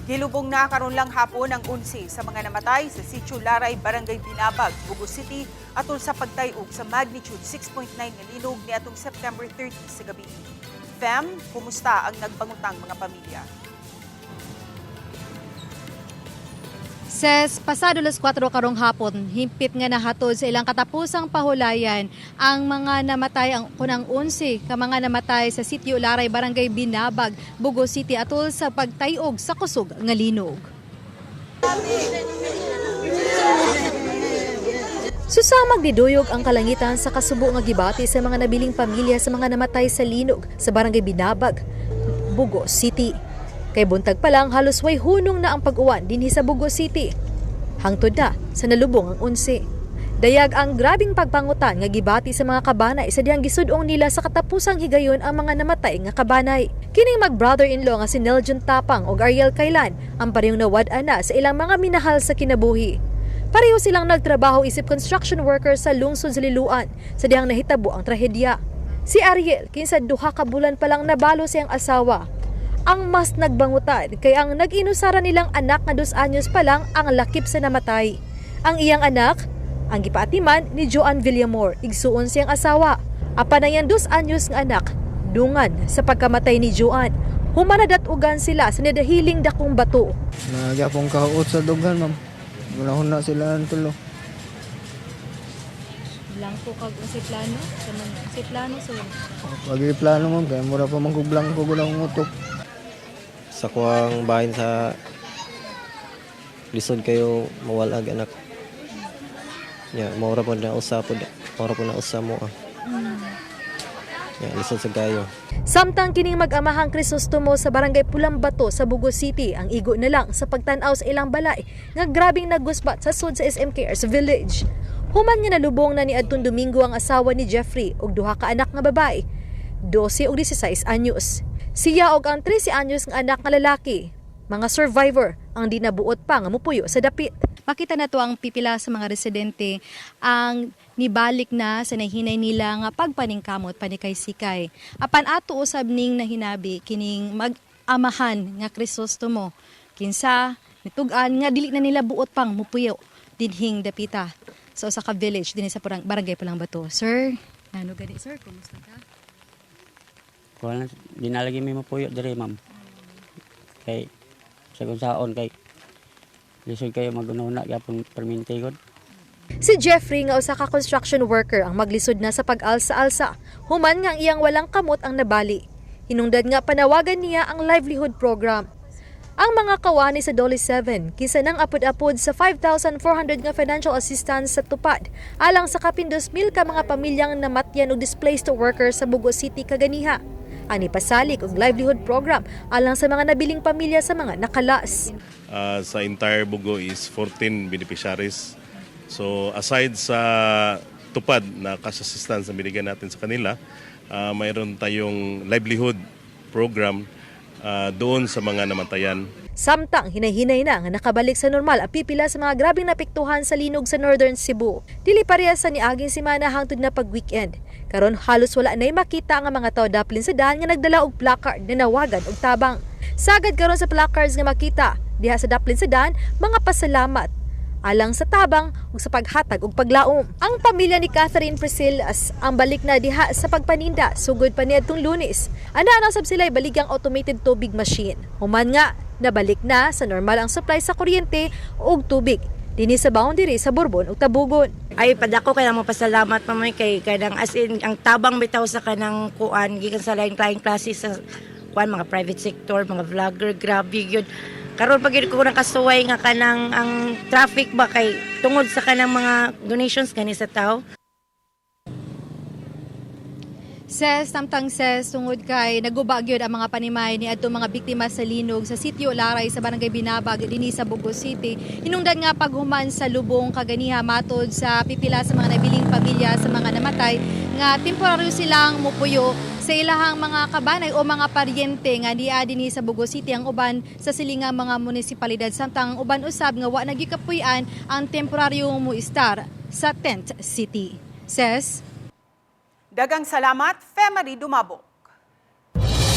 Gilubong na karon lang hapon ang 11 sa mga namatay sa Sitio Laray, Barangay Binabag, Bugo City atol sa pagtayog sa magnitude 6.9 nga linog niadtong September 30 sa gabi. Fem, kumusta ang nagbangutang mga pamilya? Ses, pasado las 4 karong hapon, himpit nga nahatod sa ilang katapusang pahulayan ang mga namatay ang kunang 11 ka mga namatay sa Sitio Laray, Barangay Binabag, Bugo City atol sa pagtayog sa kusog nga linog. Susamag diduyog ang kalangitan sa kasubo nga gibati sa mga nabiling pamilya sa mga namatay sa linog sa Barangay Binabag, Bugo City. Kay buntag pa lang halos way hunong na ang pag-uwan dinhi sa Bugo City. Hangtod na sa nalubong ang 11. Dayag ang grabing pagpangutan nga gibati sa mga kabanay sa diyang gisudong nila sa katapusang higayon ang mga namatay nga kabanay. Kining mag-brother-in-law nga si Neljon Tapang ug Ariel Kailan ang parehong nawad-an na sa ilang mga minahal sa kinabuhi. Pareho silang nagtrabaho isip construction worker sa lungsod sa Liloan sa diyang nahitabo ang trahedya. Si Ariel kinsa 2 ka bulan pa lang nabalo siyang asawa. Ang mas nagbangutan kay ang nag-inusara nilang anak nga 2 anyos pa lang ang lakip sa namatay. Ang iyang anak, ang gipaatiman ni Joan Villamor, igsuon siyang asawa. Apan ang 2 anyos nga anak, dungan sa pagkamatay ni Joan. Humanadat ugan sila sa nidahiling dakong bato. Nagya pong kahuot sa dugan, ma'am. Wala na sila ang tulo. Blanco kag si plano, si plano so. Pagi plano, ma'am, kaya mura pa manggublang ko gulang utok. Sa kuwang bahin sa lisod kayo mawalag anak. Ya, maura po na usa mo. Ya, lisod sa gayo. Samtang kining mag-amahang Crisostomo sa Barangay Pulang Bato sa Bugo City ang igo na lang sa pagtan-aw sa ilang balay nga grabing naggusbat sa sud sa SMKR's village. Human nga nalubong na ni adtong Domingo ang asawa ni Jeffrey ug 2 ka anak nga babae, 12 ug 16 anyos. Siya og ang 13 anyos nga anak nga lalaki, mga survivor ang di nabuot pa nga mupuyo sa dapit. Makita na to ang pipila sa mga residente ang nibalik na sa nahinay nila nga pagpaningkamot panikay-sikay. Apan ato usab ning nahinabi kining mag-amahan nga Crisostomo. Kinsa nitugan nga dili na nila buot pang mupuyo dinhing dapita sa usa ka village dinhi sa Barangay Pulang Bato. Sir, ano gani sir, kumusta ka? Wala, di na lagi may mapuyo dire, ma'am. Kay sa kunsaon kay lisod kayo mag-ununa gyapon perminti gud. Si Jeffrey nga usa ka construction worker ang maglisod na sa pag-alsa-alsa. Human nga ang iyang walang kamot ang nabali. Hinungdan nga panawagan niya ang livelihood program. Ang mga kawani sa Dolly 7 kisa nang apod-apod sa 5,400 nga financial assistance sa tupad alang sa kapindos mil ka mga pamilyang namatyan o displaced workers sa Bugo City kaganiha. Ani pasalig og livelihood program alang sa mga nabiling pamilya sa mga nakalas. Sa entire Bugo is 14 beneficiaries. So aside sa tupad na cash assistance na binigyan natin sa kanila, mayroon tayong livelihood program doon sa mga namatayan. Samtang hinay-hinay na nga nakabalik sa normal ang pipila sa mga grabing napektuhan sa linog sa Northern Cebu. Dili parehas sa niaging semana hangtod na pag-weekend. Karon halos wala nay makita nga mga tao daplin sa daan nga nagdala og placard na nawagan og tabang. Sagad karon sa placards nga makita diha sa daplin sa daan mga pasalamat alang sa tabang ug sa paghatag og paglaom. Ang pamilya ni Catherine Priscilas ang balik na diha sa pagpaninda sugod pa niadtong Lunes. Ana sab sila baligang automated tubig machine. Human nga nabalik na sa normal ang supply sa kuryente ug tubig dinhi sa boundary sa Borbon ug Tabugon. Ay padako kay mo pasalamat pa mo kay kanang as in ang tabang bitaw sa kanang kuan gikan sa lain-laing klase sa kuan mga private sector, mga vlogger, grabe gyud. Karon pag ko nakasuway nga kanang ang traffic ba kay tungod sa kanang mga donations kani sa tao. Samtang tungod kay naguba gyud ang mga panimay ni adto mga biktima sa linog sa Sitio Laray sa Barangay Binabag dinhi sa Bugo City. Hinungdan nga paghuman sa lubong kaganiha matod sa pipila sa mga nabiling pamilya sa mga namatay nga temporaryo silang mupuyo sa ilahang mga kabanay o mga paryente nga diha dinhi sa Bugo City ang uban sa silingang mga munisipalidad samtang uban usab nga wa nagikapuy-an ang temporaryong muistar sa Tent City. Dagang salamat, Femari Dumabo.